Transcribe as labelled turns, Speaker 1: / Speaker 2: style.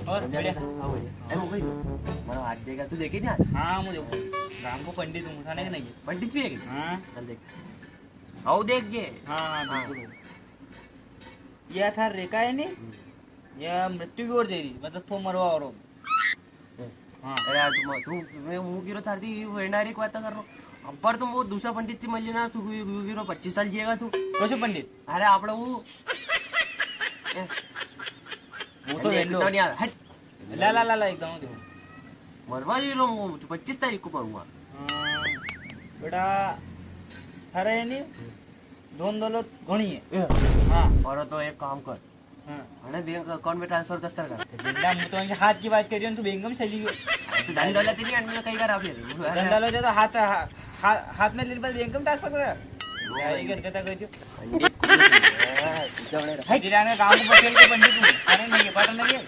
Speaker 1: और बढ़िया।
Speaker 2: मला हात देगा तू देखे नहीं आज
Speaker 1: हाँ मुझे राम को पंडित हूँ, उठाने का नहीं है।
Speaker 2: पंडित भी है क्या?
Speaker 1: हाँ
Speaker 2: चल देख आओ देख ये
Speaker 1: हाँ हाँ
Speaker 2: हाँ।
Speaker 1: बिल्कुल। यह था रेखा है नहीं, यह मृत्यु की ओर जा रही, मतलब तो मरवा और हो। हाँ
Speaker 2: अरे यार तू मैं मुंह गिरो थारती डायरेक्ट बात कर रहा हूँ पर तुम वो दूसरा पंडित थी मल्ली ना तू गिरो 25 साल जिएगा तू
Speaker 1: कैसे पंडित?
Speaker 2: अरे आपड़ा वो
Speaker 1: वो तो वेंडो
Speaker 2: नहीं यार हट
Speaker 1: ला ला ला ला एकदम देखो।
Speaker 2: मरवा जी रहा हूँ तो 25 तारीख को मरूंगा
Speaker 1: बेटा थारे है नहीं दोन दौलत घणी है।
Speaker 2: हाँ और तो एक काम कर
Speaker 1: हाँ
Speaker 2: अरे बैंक अकाउंट में ट्रांसफर कसं कर
Speaker 1: बेटा मैं तो हाथ की बात कर रही हूँ, तू बेंगम चली गई।
Speaker 2: तू धन दौलत नहीं आणलं काही करा फिर
Speaker 1: धंधा लो तो हाथ हाथ में लेने पर बेंगम ट्रांसफर कर यारी कर कथा कहती
Speaker 2: पंडित
Speaker 1: हजिराने काम को बचेल के पंडित हूँ, अरे नहीं पाटा नहीं